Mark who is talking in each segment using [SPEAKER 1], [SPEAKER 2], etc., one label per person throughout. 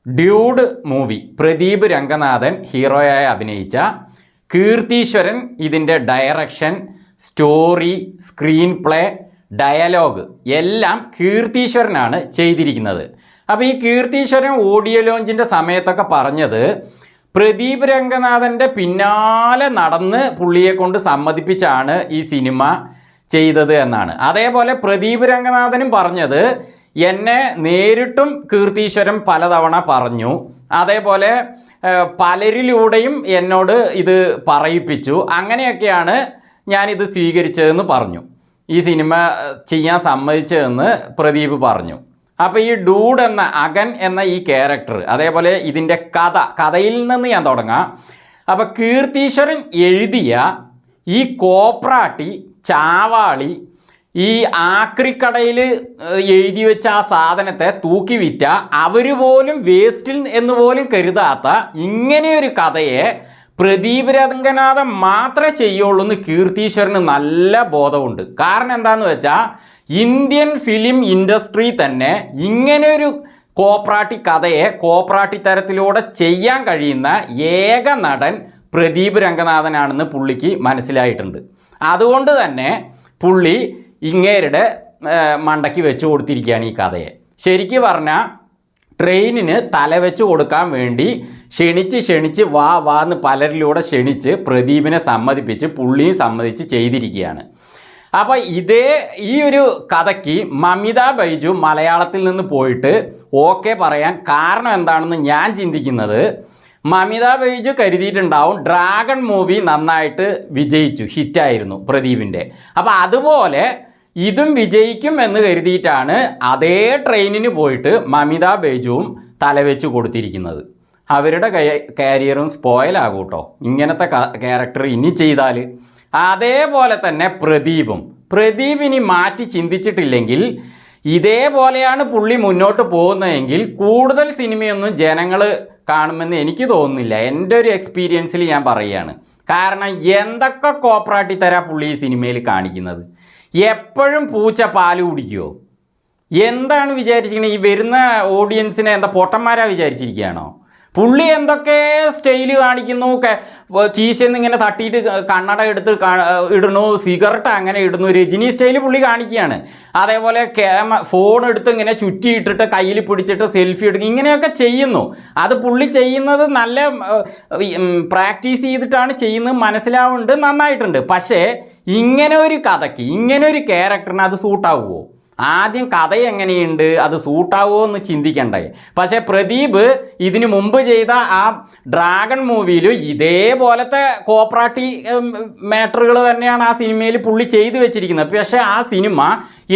[SPEAKER 1] Dude movie Pradeep Ranganathan ഹീറോയായി അഭിനയിച്ച കീർത്തീശ്വരൻ ഇതിൻ്റെ direction, story, screenplay, dialogue എല്ലാം കീർത്തീശ്വരനാണ് ചെയ്തിരിക്കുന്നത്. അപ്പോൾ ഈ കീർത്തീശ്വരൻ ഓഡിയോ ലോഞ്ചിൻ്റെ സമയത്തൊക്കെ പറഞ്ഞത് പ്രദീപ് രംഗനാഥൻ്റെ പിന്നാലെ നടന്ന് പുള്ളിയെ കൊണ്ട് സമ്മതിപ്പിച്ചാണ് ഈ സിനിമ ചെയ്തത് എന്നാണ്. അതേപോലെ പ്രദീപ് രംഗനാഥനും പറഞ്ഞത് എന്നെ നേരിട്ടും കീർത്തീശ്വരൻ പലതവണ പറഞ്ഞു, അതേപോലെ പലരിലൂടെയും എന്നോട് ഇത് പറയിപ്പിച്ചു, അങ്ങനെയൊക്കെയാണ് ഞാനിത് സ്വീകരിച്ചതെന്ന് പറഞ്ഞു, ഈ സിനിമ ചെയ്യാൻ സമ്മതിച്ചതെന്ന് പ്രദീപ് പറഞ്ഞു. അപ്പോൾ ഈ ഡൂഡ് എന്ന അഗൻ എന്ന ഈ ക്യാരക്ടർ, അതേപോലെ ഇതിൻ്റെ കഥയിൽ നിന്ന് ഞാൻ തുടങ്ങാം. അപ്പോൾ കീർത്തീശ്വരൻ എഴുതിയ ഈ കോപ്രാട്ടി, ചാവാളി, ഈ ആക്രിക്കടയിൽ എഴുതി വെച്ച ആ സാധനത്തെ തൂക്കി വിറ്റ, അവർ പോലും വേസ്റ്റിൽ എന്ന് പോലും കരുതാത്ത ഇങ്ങനെയൊരു കഥയെ പ്രദീപ് രംഗനാഥൻ മാത്രമേ ചെയ്യുള്ളൂ എന്ന് കീർത്തീശ്വരന് നല്ല ബോധമുണ്ട്. കാരണം എന്താണെന്ന് വെച്ചാൽ ഇന്ത്യൻ ഫിലിം ഇൻഡസ്ട്രി തന്നെ ഇങ്ങനെയൊരു കോപ്രാട്ടി കഥയെ കോപ്രാട്ടി തരത്തിലൂടെ ചെയ്യാൻ കഴിയുന്ന ഏക നടൻ പ്രദീപ് രംഗനാഥനാണെന്ന് പുള്ളിക്ക് മനസ്സിലായിട്ടുണ്ട്. അതുകൊണ്ട് തന്നെ പുള്ളി ഇങ്ങേരുടെ മണ്ടയ്ക്ക് വെച്ച് കൊടുത്തിരിക്കുകയാണ് ഈ കഥയെ. ശരിക്കും പറഞ്ഞാൽ ട്രെയിനിന് തലവെച്ച് കൊടുക്കാൻ വേണ്ടി ക്ഷണിച്ച് വാ എന്ന് പലരിലൂടെ ക്ഷണിച്ച് പ്രദീപിനെ സമ്മതിപ്പിച്ച് പുള്ളിയും സമ്മതിച്ച് ചെയ്തിരിക്കുകയാണ്. അപ്പോൾ ഈ ഒരു കഥയ്ക്ക് മമിത ബൈജു മലയാളത്തിൽ നിന്ന് പോയിട്ട് ഓക്കെ പറയാൻ കാരണം എന്താണെന്ന് ഞാൻ ചിന്തിക്കുന്നത്, മമിത ബൈജു കരുതിയിട്ടുണ്ടാവും ഡ്രാഗൺ മൂവി നന്നായിട്ട് വിജയിച്ചു, ഹിറ്റായിരുന്നു പ്രദീപിൻ്റെ, അപ്പോൾ അതുപോലെ ഇതും വിജയിക്കും എന്ന് കരുതിയിട്ടാണ് അതേ ട്രെയിനിന് പോയിട്ട് മമിത ബൈജുവും തലവെച്ച് കൊടുത്തിരിക്കുന്നത്. അവരുടെ കരിയറും സ്പോയിലാകും കേട്ടോ ഇങ്ങനത്തെ ക്യാരക്ടർ ഇനി ചെയ്താൽ. അതേപോലെ തന്നെ പ്രദീപ് ഇനി മാറ്റി ചിന്തിച്ചിട്ടില്ലെങ്കിൽ, ഇതേപോലെയാണ് പുള്ളി മുന്നോട്ട് പോകുന്നതെങ്കിൽ കൂടുതൽ സിനിമയൊന്നും ജനങ്ങൾ കാണുമെന്ന് എനിക്ക് തോന്നുന്നില്ല. എൻ്റെ ഒരു എക്സ്പീരിയൻസിൽ ഞാൻ പറയുകയാണ്. കാരണം എന്തൊക്കെ കോപ്രാട്ടി തരാ പുള്ളി ഈ സിനിമയിൽ കാണിക്കുന്നത്. എപ്പോഴും പൂച്ച പാല് കുടിക്കുമോ? എന്താണ് വിചാരിച്ചിരിക്കുന്നത്? ഈ വരുന്ന ഓഡിയൻസിനെ എന്താ പൊട്ടന്മാരാ വിചാരിച്ചിരിക്കുകയാണോ? പുള്ളി എന്തൊക്കെ സ്റ്റൈല് കാണിക്കുന്നു, കീശയിൽ നിന്ന് ഇങ്ങനെ തട്ടിയിട്ട് കണ്ണട എടുത്ത് ഇടുന്നു, സിഗരറ്റ് അങ്ങനെ ഇടുന്നു, രജനി സ്റ്റൈല് പുള്ളി കാണിക്കുകയാണ്. അതേപോലെ ഫോൺ എടുത്ത് ഇങ്ങനെ ചുറ്റിയിട്ടിട്ട് കയ്യിൽ പിടിച്ചിട്ട് സെൽഫി എടുക്കും, ഇങ്ങനെയൊക്കെ ചെയ്യുന്നു. അത് പുള്ളി ചെയ്യുന്നത് നല്ല പ്രാക്ടീസ് ചെയ്തിട്ടാണ് ചെയ്യുന്നത്, മനസ്സിലാവുന്നുണ്ട്, നന്നായിട്ടുണ്ട്. പക്ഷേ ഇങ്ങനെ ഒരു കഥയ്ക്ക്, ഇങ്ങനെ ഒരു ക്യാരക്ടറിന് അത് സൂട്ടാവുമോ? ആദ്യം കഥ എങ്ങനെയുണ്ട്, അത് സൂട്ടാവുമോ എന്ന് ചിന്തിക്കണ്ടേ. പക്ഷേ പ്രദീപ് ഇതിനു മുമ്പ് ചെയ്ത ആ ഡ്രാഗൺ മൂവിയിൽ ഇതേപോലത്തെ കോപ്രാട്ടി മാറ്ററുകൾ തന്നെയാണ് ആ സിനിമയിൽ പുള്ളി ചെയ്തു വെച്ചിരിക്കുന്നത്. പക്ഷേ ആ സിനിമ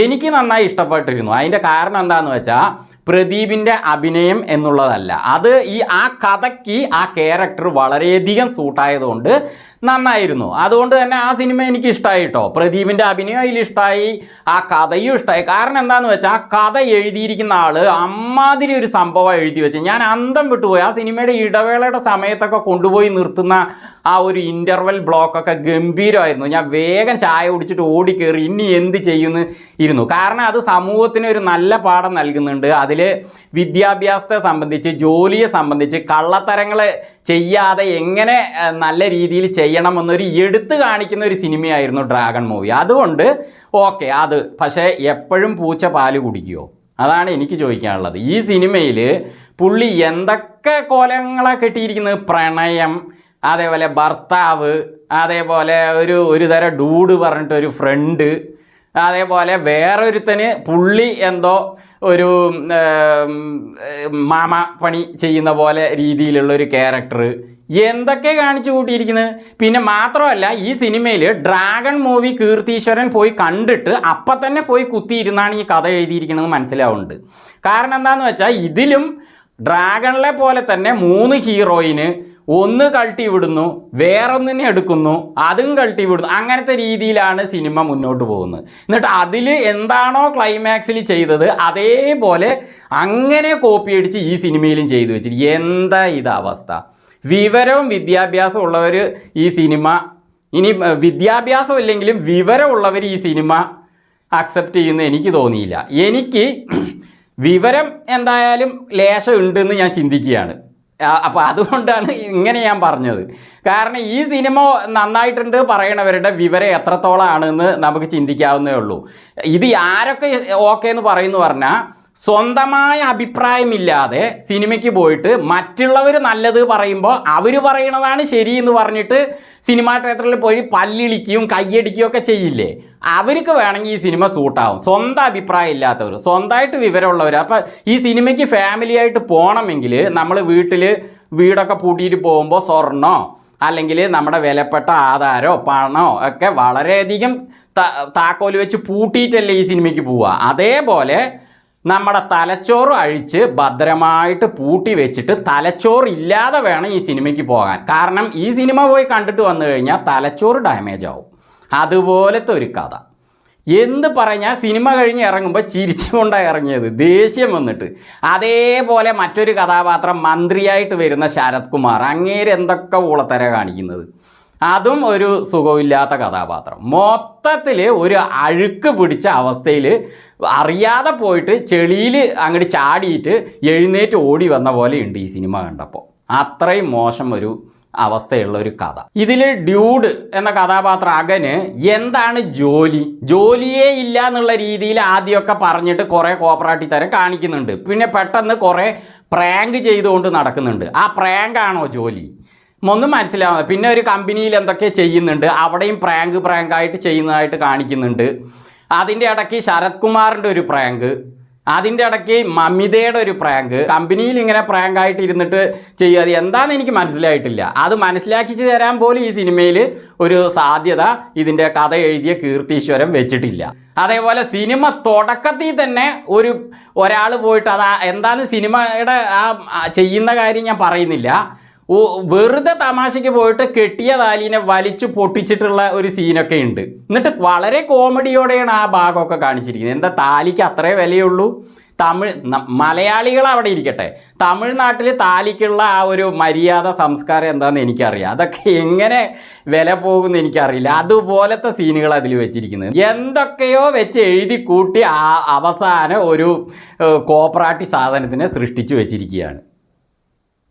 [SPEAKER 1] എനിക്ക് നന്നായി ഇഷ്ടപ്പെട്ടിരുന്നു. അതിൻ്റെ കാരണം എന്താണെന്ന് വെച്ചാൽ പ്രദീപിൻ്റെ അഭിനയം എന്നുള്ളതല്ല, അത് ആ കഥയ്ക്ക് ആ ക്യാരക്ടർ വളരെയധികം സൂട്ടായതുകൊണ്ട് നന്നായിരുന്നു. അതുകൊണ്ട് തന്നെ ആ സിനിമ എനിക്ക് ഇഷ്ടമായി കേട്ടോ. പ്രദീപിൻ്റെ അഭിനയം അതിൽ ഇഷ്ടമായി, ആ കഥയും ഇഷ്ടമായി. കാരണം എന്താണെന്ന് വെച്ചാൽ ആ കഥ എഴുതിയിരിക്കുന്ന ആൾ അമ്മാതിരി ഒരു സംഭവം എഴുതി വെച്ച് ഞാൻ അന്തം വിട്ടുപോയി. ആ സിനിമയുടെ ഇടവേളയുടെ സമയത്തൊക്കെ കൊണ്ടുപോയി നിർത്തുന്ന ആ ഒരു ഇൻ്റർവെൽ ബ്ലോക്കൊക്കെ ഗംഭീരമായിരുന്നു. ഞാൻ വേഗം ചായ കുടിച്ചിട്ട് ഓടിക്കയറി ഇനി എന്ത് ചെയ്യുമെന്ന് ഇരുന്നു. കാരണം അത് സമൂഹത്തിന് ഒരു നല്ല പാഠം നൽകുന്നുണ്ട്. അതിൽ വിദ്യാഭ്യാസത്തെ സംബന്ധിച്ച്, ജോലിയെ സംബന്ധിച്ച്, കള്ളത്തരങ്ങൾ ചെയ്യാതെ എങ്ങനെ നല്ല രീതിയിൽ ചെയ്യണമെന്നൊരു എടുത്തു കാണിക്കുന്ന ഒരു സിനിമയായിരുന്നു ഡ്രാഗൺ മൂവി. അതുകൊണ്ട് ഓക്കെ അത്. പക്ഷേ എപ്പോഴും പൂച്ച പാല് കുടിക്കുമോ? അതാണ് എനിക്ക് ചോദിക്കാനുള്ളത്. ഈ സിനിമയിൽ പുള്ളി എന്തൊക്കെ കോലങ്ങളാണ് കെട്ടിയിരിക്കുന്നത്. പ്രണയം, അതേപോലെ ഭർത്താവ്, അതേപോലെ ഒരു തരം ഡൂഡ് പറഞ്ഞിട്ടൊരു ഫ്രണ്ട്, അതേപോലെ വേറൊരുത്തന് പുള്ളി എന്തോ ഒരു മാമ പണി ചെയ്യുന്ന പോലെ രീതിയിലുള്ളൊരു ക്യാരക്ടർ, എന്തൊക്കെ കാണിച്ചു കൂട്ടിയിരിക്കുന്നത്. പിന്നെ മാത്രമല്ല ഈ സിനിമയിൽ ഡ്രാഗൺ മൂവി കീർത്തീശ്വരൻ പോയി കണ്ടിട്ട് അപ്പം തന്നെ പോയി കുത്തിയിരുന്നാണ് ഈ കഥ എഴുതിയിരിക്കുന്നത് മനസ്സിലാവുന്നുണ്ട്. കാരണം എന്താണെന്ന് വെച്ചാൽ ഇതിലും ഡ്രാഗണിലെ പോലെ തന്നെ 3 ഹീറോയിന് ഒന്ന് കൾട്ടി വിടുന്നു, വേറൊന്നിനെ എടുക്കുന്നു, അതും കൾട്ടി വിടുന്നു, അങ്ങനത്തെ രീതിയിലാണ് സിനിമ മുന്നോട്ട് പോകുന്നത്. എന്നിട്ട് അതിൽ എന്താണോ ക്ലൈമാക്സിൽ ചെയ്തത് അതേപോലെ അങ്ങനെ കോപ്പി അടിച്ച് ഈ സിനിമയിലും ചെയ്തു വെച്ചിട്ട് എന്താ ഇത് അവസ്ഥ? വിവരവും വിദ്യാഭ്യാസവും ഉള്ളവർ ഈ സിനിമ, ഇനി വിദ്യാഭ്യാസം ഇല്ലെങ്കിലും വിവരമുള്ളവർ ഈ സിനിമ അക്സെപ്റ്റ് ചെയ്യുന്ന എനിക്ക് തോന്നിയില്ല. എനിക്ക് വിവരം എന്തായാലും ലേശം ഉണ്ടെന്ന് ഞാൻ ചിന്തിക്കുകയാണ്. അപ്പോൾ അതുകൊണ്ടാണ് ഇങ്ങനെ ഞാൻ പറഞ്ഞത്. കാരണം ഈ സിനിമ നന്നായിട്ടുണ്ട് പറയണവരുടെ വിവരം എത്രത്തോളം ആണെന്ന് നമുക്ക് ചിന്തിക്കാവുന്നേ ഉള്ളൂ. ഇത് ആരൊക്കെ ഓക്കെ എന്ന് പറയുന്നു പറഞ്ഞാൽ സ്വന്തമായ അഭിപ്രായമില്ലാതെ സിനിമയ്ക്ക് പോയിട്ട് മറ്റുള്ളവർ നല്ലത് പറയുമ്പോൾ അവർ പറയണതാണ് ശരി എന്ന് പറഞ്ഞിട്ട് സിനിമാ തിയേറ്ററിൽ പോയി പല്ലിളിക്കുകയും കയ്യടിക്കുകയും ഒക്കെ ചെയ്യില്ലേ, അവർക്ക് വേണമെങ്കിൽ ഈ സിനിമ സൂട്ടാവും. സ്വന്തം അഭിപ്രായം ഇല്ലാത്തവർ, സ്വന്തമായിട്ട് വിവരമുള്ളവർ. അപ്പോൾ ഈ സിനിമയ്ക്ക് ഫാമിലിയായിട്ട് പോകണമെങ്കിൽ നമ്മൾ വീടൊക്കെ പൂട്ടിയിട്ട് പോകുമ്പോൾ സ്വർണ്ണോ അല്ലെങ്കിൽ നമ്മുടെ വിലപ്പെട്ട ആധാരോ പണമോ ഒക്കെ വളരെയധികം താക്കോല് വെച്ച് പൂട്ടിയിട്ടല്ലേ ഈ സിനിമയ്ക്ക് പോവുക. അതേപോലെ നമ്മുടെ തലച്ചോറ് അഴിച്ച് ഭദ്രമായിട്ട് പൂട്ടി വെച്ചിട്ട് തലച്ചോറ് ഇല്ലാതെ വേണം ഈ സിനിമയ്ക്ക് പോകാൻ. കാരണം ഈ സിനിമ പോയി കണ്ടിട്ട് വന്നു കഴിഞ്ഞാൽ തലച്ചോറ് ഡാമേജ് ആവും. അതുപോലത്തെ ഒരു കഥ. എന്ത് പറഞ്ഞാൽ സിനിമ കഴിഞ്ഞ് ഇറങ്ങുമ്പോൾ ചിരിച്ചുകൊണ്ടാണ് ഇറങ്ങിയത്, ദേഷ്യം വന്നിട്ട്. അതേപോലെ മറ്റൊരു കഥാപാത്രം മന്ത്രിയായിട്ട് വരുന്ന ശരത് കുമാർ, അങ്ങേര് എന്തൊക്കെ ഊളത്തര കാണിക്കുന്നത്. അതും ഒരു സുഖമില്ലാത്ത കഥാപാത്രം. മൊത്തത്തിൽ ഒരു അഴുക്ക് പിടിച്ച അവസ്ഥയിൽ അറിയാതെ പോയിട്ട് ചെളിയിൽ അങ്ങോട്ട് ചാടിയിട്ട് എഴുന്നേറ്റ് ഓടി വന്ന പോലെ ഉണ്ട് ഈ സിനിമ കണ്ടപ്പോൾ. അത്രയും മോശം ഒരു അവസ്ഥയുള്ള ഒരു കഥ. ഇതിൽ ഡ്യൂഡ് എന്ന കഥാപാത്രം അകന് എന്താണ് ജോലിയേ ഇല്ല എന്നുള്ള രീതിയിൽ ആദ്യമൊക്കെ പറഞ്ഞിട്ട് കുറേ കോപ്പറാട്ടി തരം കാണിക്കുന്നുണ്ട്. പിന്നെ പെട്ടെന്ന് കുറേ പ്രാങ്ക് ചെയ്തുകൊണ്ട് നടക്കുന്നുണ്ട്. ആ പ്രാങ്കാണോ ജോലി ഒന്നും മനസ്സിലാവുന്നത്. പിന്നെ ഒരു കമ്പനിയിൽ എന്തൊക്കെ ചെയ്യുന്നുണ്ട്, അവിടെയും പ്രാങ്കായിട്ട് ചെയ്യുന്നതായിട്ട് കാണിക്കുന്നുണ്ട്. അതിൻ്റെ ഇടയ്ക്ക് ശരത് കുമാറിൻ്റെ ഒരു പ്രാങ്ക്, അതിൻ്റെ ഇടയ്ക്ക് മമിതയുടെ ഒരു പ്രാങ്ക്. കമ്പനിയിൽ ഇങ്ങനെ പ്രാങ്കായിട്ട് ഇരുന്നിട്ട് ചെയ്യുക, അത് എന്താണെന്ന് എനിക്ക് മനസ്സിലായിട്ടില്ല. അത് മനസ്സിലാക്കിച്ച് തരാൻ പോലും ഈ സിനിമയിൽ ഒരു സാധ്യത ഇതിൻ്റെ കഥ എഴുതിയ കീർത്തീശ്വരൻ വെച്ചിട്ടില്ല. അതേപോലെ സിനിമ തുടക്കത്തിൽ തന്നെ ഒരാൾ പോയിട്ട് എന്താന്ന് സിനിമയുടെ ചെയ്യുന്ന കാര്യം ഞാൻ പറയുന്നില്ല, വെറുതെ തമാശയ്ക്ക് പോയിട്ട് കെട്ടിയ താലീനെ വലിച്ചു പൊട്ടിച്ചിട്ടുള്ള ഒരു സീനൊക്കെ ഉണ്ട്. എന്നിട്ട് വളരെ കോമഡിയോടെയാണ് ആ ഭാഗമൊക്കെ കാണിച്ചിരിക്കുന്നത്. എന്താ താലിക്ക് അത്രേ വിലയുള്ളൂ? മലയാളികൾ അവിടെ ഇരിക്കട്ടെ, തമിഴ്നാട്ടിൽ താലിക്കുള്ള ആ ഒരു മര്യാദ സംസ്കാരം എന്താണെന്ന് എനിക്കറിയാം. അതൊക്കെ എങ്ങനെ വില പോകുമെന്ന് എനിക്കറിയില്ല. അതുപോലത്തെ സീനുകൾ അതിൽ വെച്ചിരിക്കുന്നത്. എന്തൊക്കെയോ വെച്ച് എഴുതി കൂട്ടി അവസാനം ഒരു കോപ്പറാട്ടി സാധനത്തിനെ സൃഷ്ടിച്ചു വെച്ചിരിക്കുകയാണ്.